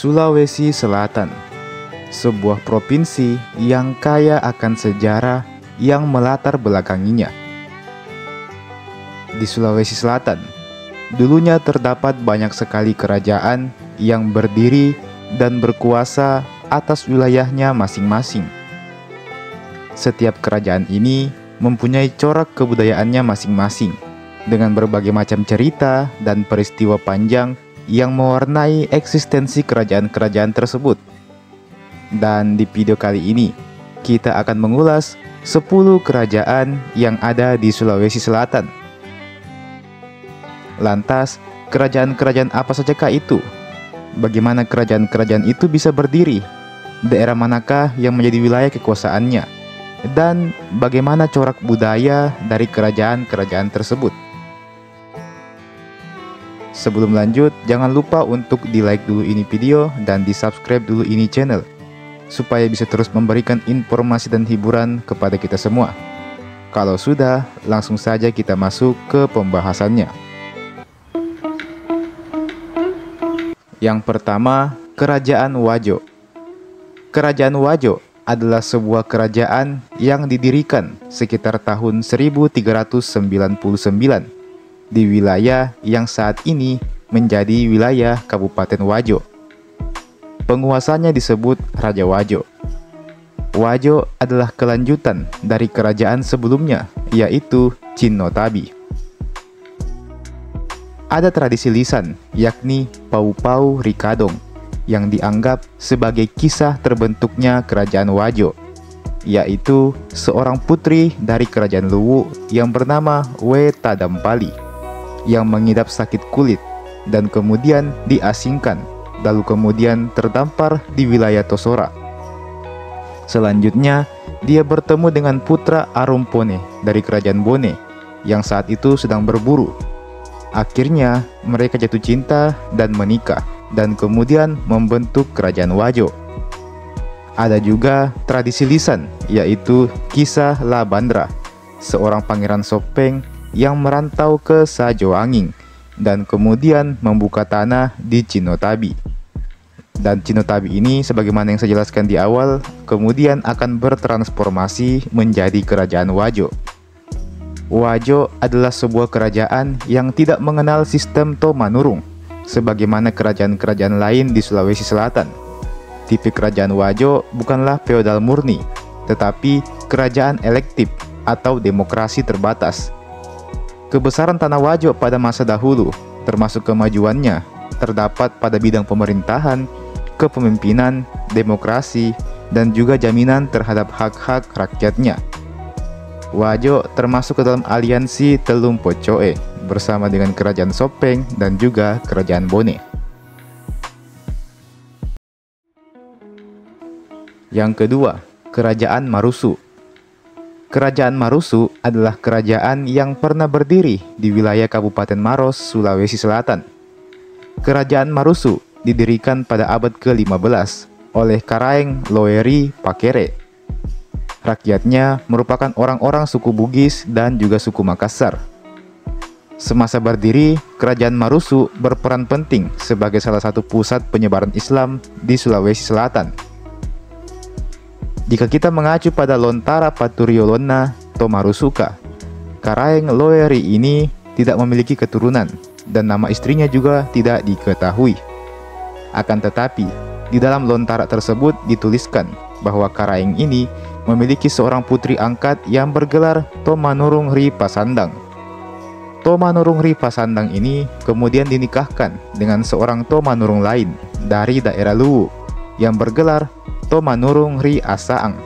Sulawesi Selatan, sebuah provinsi yang kaya akan sejarah yang melatar belakanginya. Di Sulawesi Selatan, dulunya terdapat banyak sekali kerajaan yang berdiri dan berkuasa atas wilayahnya masing-masing. Setiap kerajaan ini mempunyai corak kebudayaannya masing-masing, dengan berbagai macam cerita dan peristiwa panjang yang mewarnai eksistensi kerajaan-kerajaan tersebut. Dan di video kali ini, kita akan mengulas 10 kerajaan yang ada di Sulawesi Selatan. Lantas, kerajaan-kerajaan apa sajakah itu? Bagaimana kerajaan-kerajaan itu bisa berdiri? Daerah manakah yang menjadi wilayah kekuasaannya? Dan bagaimana corak budaya dari kerajaan-kerajaan tersebut? Sebelum lanjut, jangan lupa untuk di-like dulu ini video dan di-subscribe dulu ini channel, supaya bisa terus memberikan informasi dan hiburan kepada kita semua. Kalau sudah, langsung saja kita masuk ke pembahasannya. Yang pertama, Kerajaan Wajo. Kerajaan Wajo adalah sebuah kerajaan yang didirikan sekitar tahun 1399 di wilayah yang saat ini menjadi wilayah Kabupaten Wajo. Penguasanya disebut Raja Wajo. Wajo adalah kelanjutan dari kerajaan sebelumnya, yaitu Cinotabi. Ada tradisi lisan, yakni Pau-Pau Rikadong, yang dianggap sebagai kisah terbentuknya kerajaan Wajo, yaitu seorang putri dari kerajaan Luwu yang bernama Wetadampali, yang mengidap sakit kulit dan kemudian diasingkan, lalu kemudian terdampar di wilayah Tosora. Selanjutnya, dia bertemu dengan putra Arumpone dari kerajaan Bone yang saat itu sedang berburu. Akhirnya, mereka jatuh cinta dan menikah, dan kemudian membentuk kerajaan Wajo. Ada juga tradisi lisan, yaitu kisah Labandra, seorang pangeran Sopeng yang merantau ke Sajoanging dan kemudian membuka tanah di Cinotabi. Dan Cinotabi ini, sebagaimana yang saya jelaskan di awal, kemudian akan bertransformasi menjadi kerajaan Wajo. Wajo adalah sebuah kerajaan yang tidak mengenal sistem Tomanurung sebagaimana kerajaan-kerajaan lain di Sulawesi Selatan. Tipe kerajaan Wajo bukanlah feodal murni, tetapi kerajaan elektif atau demokrasi terbatas. Kebesaran tanah Wajo pada masa dahulu, termasuk kemajuannya, terdapat pada bidang pemerintahan, kepemimpinan, demokrasi, dan juga jaminan terhadap hak-hak rakyatnya. Wajo termasuk ke dalam aliansi Telum Pocoe bersama dengan kerajaan Sopeng dan juga kerajaan Bone. Yang kedua, Kerajaan Marusu. Kerajaan Marusu adalah kerajaan yang pernah berdiri di wilayah Kabupaten Maros, Sulawesi Selatan. Kerajaan Marusu didirikan pada abad ke-15 oleh Karaeng Loeri Pakere. Rakyatnya merupakan orang-orang suku Bugis dan juga suku Makassar. Semasa berdiri, Kerajaan Marusu berperan penting sebagai salah satu pusat penyebaran Islam di Sulawesi Selatan. Jika kita mengacu pada Lontara Paturiolona Tomarusuka, Karaeng Loeri ini tidak memiliki keturunan dan nama istrinya juga tidak diketahui. Akan tetapi, di dalam lontara tersebut dituliskan bahwa Karaeng ini memiliki seorang putri angkat yang bergelar Tomanurung Ri Pasandang. Tomanurung Ri Pasandang ini kemudian dinikahkan dengan seorang Tomanurung lain dari daerah Luwu yang bergelar Tomanurung Ri Asaang.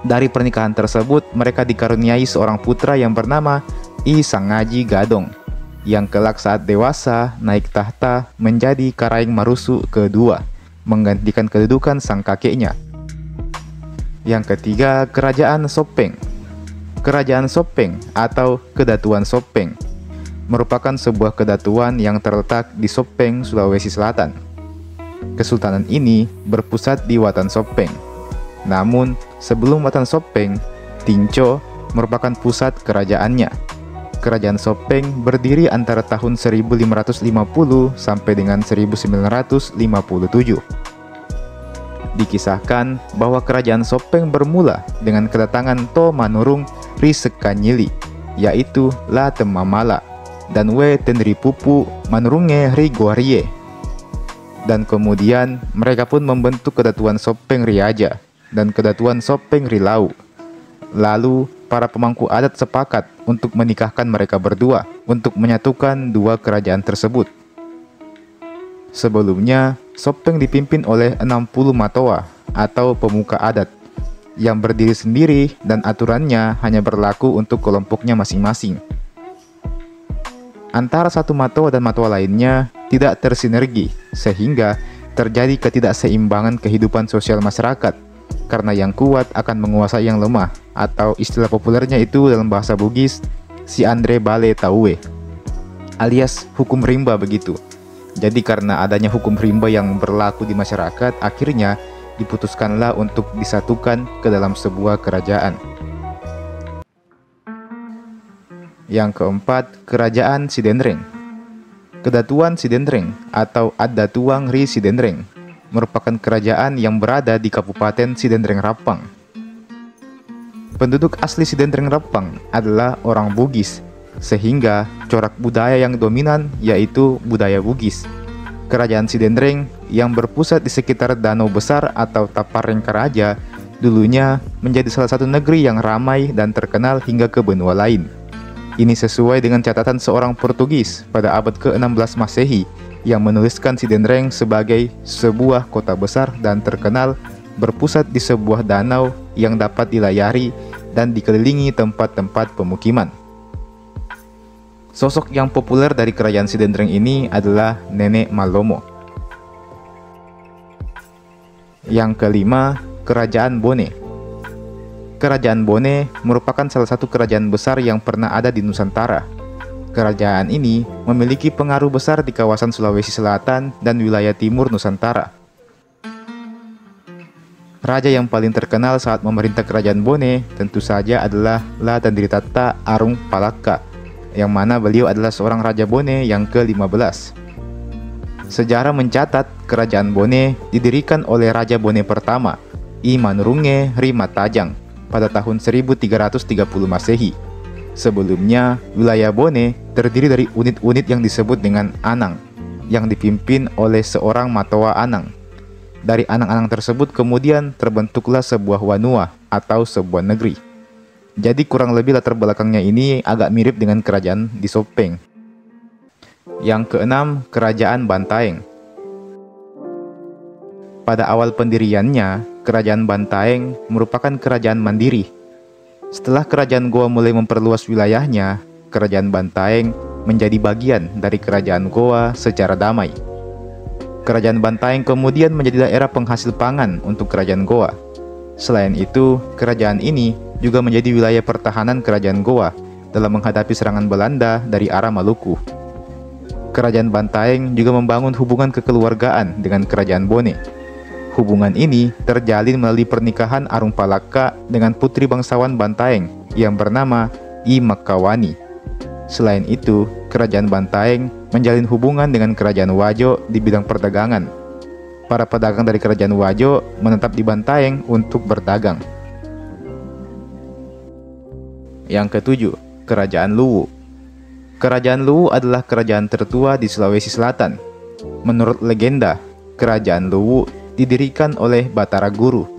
Dari pernikahan tersebut, mereka dikaruniai seorang putra yang bernama I Sangaji Gadong, yang kelak saat dewasa naik tahta menjadi Karaeng Marusu kedua, menggantikan kedudukan sang kakeknya. Yang ketiga, Kerajaan Sopeng. Kerajaan Sopeng atau Kedatuan Sopeng merupakan sebuah kedatuan yang terletak di Sopeng, Sulawesi Selatan. Kesultanan ini berpusat di Watan Sopeng. Namun, sebelum Watan Sopeng, Tinco merupakan pusat kerajaannya. Kerajaan Sopeng berdiri antara tahun 1550 sampai dengan 1957. Dikisahkan bahwa kerajaan Sopeng bermula dengan kedatangan To Manurung Ri Sekanyili, yaitu La Temamala, dan We Tenri Pupu Manurunge Ri Goarie. Dan kemudian mereka pun membentuk Kedatuan Sopeng Riaja dan Kedatuan Sopeng Rilau. Lalu para pemangku adat sepakat untuk menikahkan mereka berdua untuk menyatukan dua kerajaan tersebut. Sebelumnya, Sopeng dipimpin oleh 60 matoa atau pemuka adat yang berdiri sendiri dan aturannya hanya berlaku untuk kelompoknya masing-masing. Antara satu matoa dan matoa lainnya tidak tersinergi sehingga terjadi ketidakseimbangan kehidupan sosial masyarakat karena yang kuat akan menguasai yang lemah, atau istilah populernya itu dalam bahasa Bugis si Andre Bale Taue, alias hukum rimba begitu. Jadi karena adanya hukum rimba yang berlaku di masyarakat, akhirnya diputuskanlah untuk disatukan ke dalam sebuah kerajaan. Yang keempat, Kerajaan Sidenreng. Kedatuan Sidenreng atau Addatuang Ri Sidenreng merupakan kerajaan yang berada di Kabupaten Sidenreng Rapang. Penduduk asli Sidenreng Rapang adalah orang Bugis, sehingga corak budaya yang dominan yaitu budaya Bugis. Kerajaan Sidenreng yang berpusat di sekitar Danau Besar atau Taparengkaraja dulunya menjadi salah satu negeri yang ramai dan terkenal hingga ke benua lain. Ini sesuai dengan catatan seorang Portugis pada abad ke-16 Masehi yang menuliskan Sidenreng sebagai sebuah kota besar dan terkenal berpusat di sebuah danau yang dapat dilayari dan dikelilingi tempat-tempat pemukiman. Sosok yang populer dari kerajaan Sidenreng ini adalah Nenek Malomo. Yang kelima, Kerajaan Bone. Kerajaan Bone merupakan salah satu kerajaan besar yang pernah ada di Nusantara. Kerajaan ini memiliki pengaruh besar di kawasan Sulawesi Selatan dan wilayah timur Nusantara. Raja yang paling terkenal saat memerintah Kerajaan Bone tentu saja adalah La Tandritata Arung Palaka, yang mana beliau adalah seorang Raja Bone yang ke-15. Sejarah mencatat Kerajaan Bone didirikan oleh Raja Bone pertama, I Manurunge Ri Matajang, pada tahun 1330 Masehi. Sebelumnya, wilayah Bone terdiri dari unit-unit yang disebut dengan Anang, yang dipimpin oleh seorang Matoa Anang. Dari Anang-Anang tersebut kemudian terbentuklah sebuah Wanua atau sebuah negeri. Jadi kurang lebih latar belakangnya ini agak mirip dengan kerajaan di Sopeng. Yang keenam, Kerajaan Bantaeng. Pada awal pendiriannya, Kerajaan Bantaeng merupakan kerajaan mandiri. Setelah Kerajaan Goa mulai memperluas wilayahnya, Kerajaan Bantaeng menjadi bagian dari Kerajaan Goa secara damai. Kerajaan Bantaeng kemudian menjadi daerah penghasil pangan untuk Kerajaan Goa. Selain itu, kerajaan ini juga menjadi wilayah pertahanan Kerajaan Goa dalam menghadapi serangan Belanda dari arah Maluku. Kerajaan Bantaeng juga membangun hubungan kekeluargaan dengan Kerajaan Bone. Hubungan ini terjalin melalui pernikahan Arung Palaka dengan putri bangsawan Bantaeng yang bernama I Makawani. Selain itu, Kerajaan Bantaeng menjalin hubungan dengan Kerajaan Wajo di bidang perdagangan. Para pedagang dari Kerajaan Wajo menetap di Bantaeng untuk berdagang. Yang ketujuh, Kerajaan Luwu. Kerajaan Luwu adalah kerajaan tertua di Sulawesi Selatan. Menurut legenda, Kerajaan Luwu didirikan oleh Batara Guru,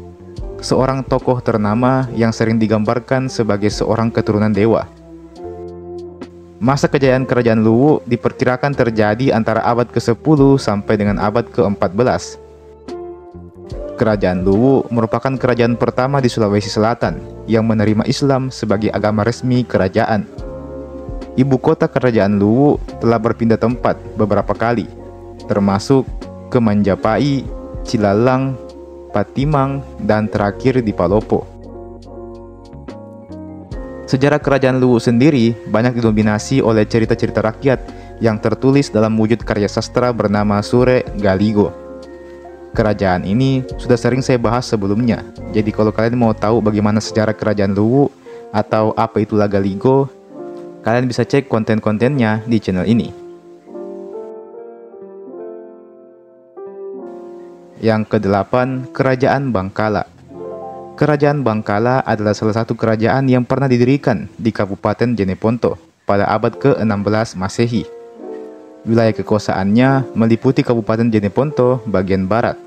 seorang tokoh ternama yang sering digambarkan sebagai seorang keturunan dewa. Masa kejayaan Kerajaan Luwu diperkirakan terjadi antara abad ke-10 sampai dengan abad ke-14. Kerajaan Luwu merupakan kerajaan pertama di Sulawesi Selatan yang menerima Islam sebagai agama resmi kerajaan. Ibu kota Kerajaan Luwu telah berpindah tempat beberapa kali, termasuk ke Manjapai, Cilalang, Patimang, dan terakhir di Palopo. Sejarah Kerajaan Luwu sendiri banyak didominasi oleh cerita-cerita rakyat yang tertulis dalam wujud karya sastra bernama Sure Galigo. Kerajaan ini sudah sering saya bahas sebelumnya, jadi kalau kalian mau tahu bagaimana sejarah Kerajaan Luwu atau apa itulah Galigo, Kalian bisa cek konten-kontennya di channel ini. Yang ke-8, Kerajaan Bangkala. Kerajaan Bangkala adalah salah satu kerajaan yang pernah didirikan di Kabupaten Jeneponto pada abad ke-16 Masehi. Wilayah kekuasaannya meliputi Kabupaten Jeneponto bagian barat.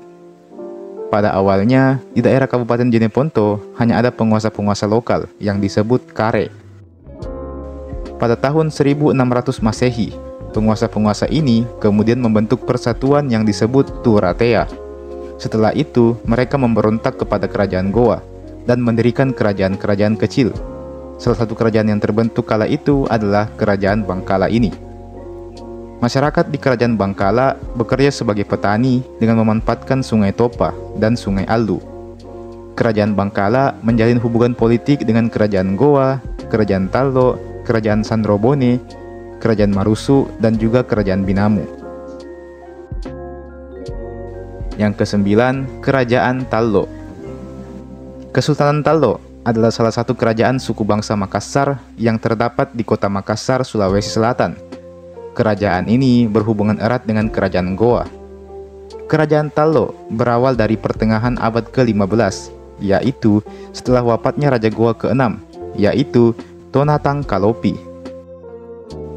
Pada awalnya, di daerah Kabupaten Jeneponto hanya ada penguasa-penguasa lokal yang disebut Kare. Pada tahun 1600 Masehi, penguasa-penguasa ini kemudian membentuk persatuan yang disebut Turatea. Setelah itu, mereka memberontak kepada kerajaan Goa dan mendirikan kerajaan-kerajaan kecil. Salah satu kerajaan yang terbentuk kala itu adalah Kerajaan Bangkala ini. Masyarakat di Kerajaan Bangkala bekerja sebagai petani dengan memanfaatkan Sungai Topa dan Sungai Allu. Kerajaan Bangkala menjalin hubungan politik dengan Kerajaan Goa, Kerajaan Tallo, Kerajaan Sandrobone, Kerajaan Marusu, dan juga Kerajaan Binamu. Yang ke-9, Kerajaan Tallo. Kesultanan Tallo adalah salah satu kerajaan suku bangsa Makassar yang terdapat di kota Makassar, Sulawesi Selatan. Kerajaan ini berhubungan erat dengan Kerajaan Goa. Kerajaan Tallo berawal dari pertengahan abad ke-15, yaitu setelah wafatnya Raja Goa ke-6, yaitu Tonatang Kalopi.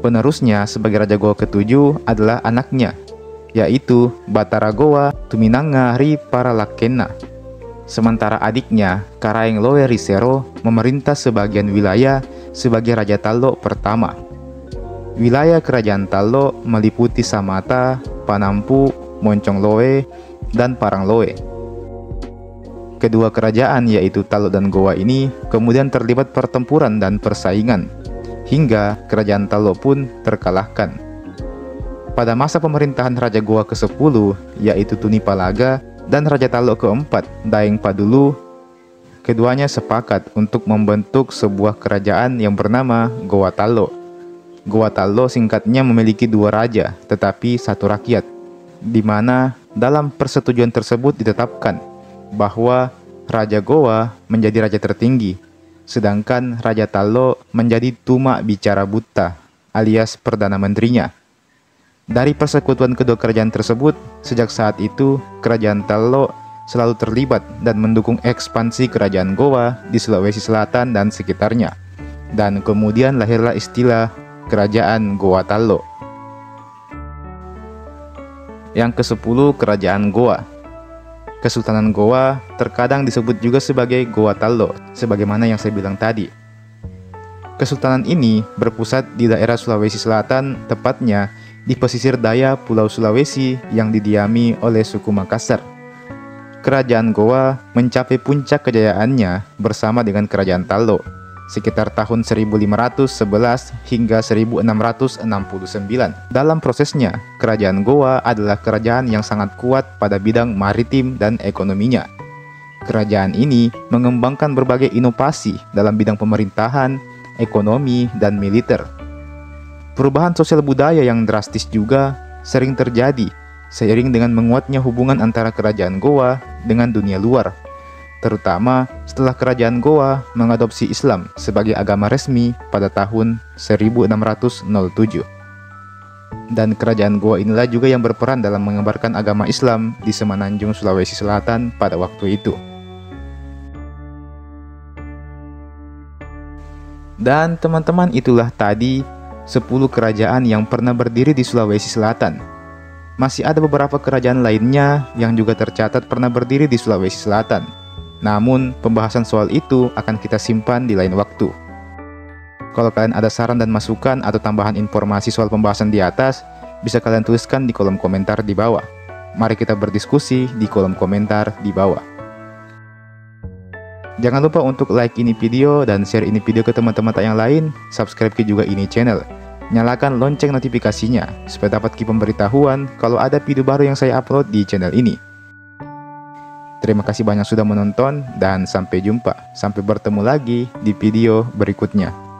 Penerusnya sebagai Raja Goa ke-7 adalah anaknya, yaitu Batara Goa Tuminangari Paralakenna. Sementara adiknya, Karaeng Loe Risero, memerintah sebagian wilayah sebagai Raja Tallo pertama. Wilayah Kerajaan Tallo meliputi Samata, Panampu, Moncong Loe, dan Parang Loe. Kedua kerajaan yaitu Tallo dan Goa ini kemudian terlibat pertempuran dan persaingan, hingga Kerajaan Tallo pun terkalahkan. Pada masa pemerintahan Raja Goa ke-10 yaitu Tunipalaga dan Raja Tallo ke-4 Daeng Padulu, keduanya sepakat untuk membentuk sebuah kerajaan yang bernama Goa Tallo. Goa Tallo singkatnya memiliki dua raja tetapi satu rakyat, di mana dalam persetujuan tersebut ditetapkan bahwa Raja Goa menjadi raja tertinggi, sedangkan Raja Tallo menjadi Tuma Bicara Buta alias Perdana Menterinya. Dari persekutuan kedua kerajaan tersebut, sejak saat itu Kerajaan Tallo selalu terlibat dan mendukung ekspansi Kerajaan Goa di Sulawesi Selatan dan sekitarnya. Dan kemudian lahirlah istilah Kerajaan Goa Tallo. Yang ke-10, Kerajaan Goa. Kesultanan Goa terkadang disebut juga sebagai Goa Tallo, sebagaimana yang saya bilang tadi. Kesultanan ini berpusat di daerah Sulawesi Selatan, tepatnya di pesisir daya Pulau Sulawesi yang didiami oleh suku Makassar. Kerajaan Goa mencapai puncak kejayaannya bersama dengan Kerajaan Tallo sekitar tahun 1511 hingga 1669. Dalam prosesnya, Kerajaan Goa adalah kerajaan yang sangat kuat pada bidang maritim dan ekonominya. Kerajaan ini mengembangkan berbagai inovasi dalam bidang pemerintahan, ekonomi, dan militer. Perubahan sosial budaya yang drastis juga sering terjadi seiring dengan menguatnya hubungan antara Kerajaan Goa dengan dunia luar, terutama setelah Kerajaan Goa mengadopsi Islam sebagai agama resmi pada tahun 1607. Dan Kerajaan Goa inilah juga yang berperan dalam menyebarkan agama Islam di Semenanjung Sulawesi Selatan pada waktu itu. Dan teman-teman, itulah tadi 10 kerajaan yang pernah berdiri di Sulawesi Selatan. Masih ada beberapa kerajaan lainnya yang juga tercatat pernah berdiri di Sulawesi Selatan. Namun, pembahasan soal itu akan kita simpan di lain waktu. Kalau kalian ada saran dan masukan atau tambahan informasi soal pembahasan di atas, bisa kalian tuliskan di kolom komentar di bawah. Mari kita berdiskusi di kolom komentar di bawah. Jangan lupa untuk like ini video dan share ini video ke teman-teman yang lain, subscribe juga ini channel. Nyalakan lonceng notifikasinya, supaya dapat pemberitahuan kalau ada video baru yang saya upload di channel ini. Terima kasih banyak sudah menonton dan sampai jumpa. Sampai bertemu lagi di video berikutnya.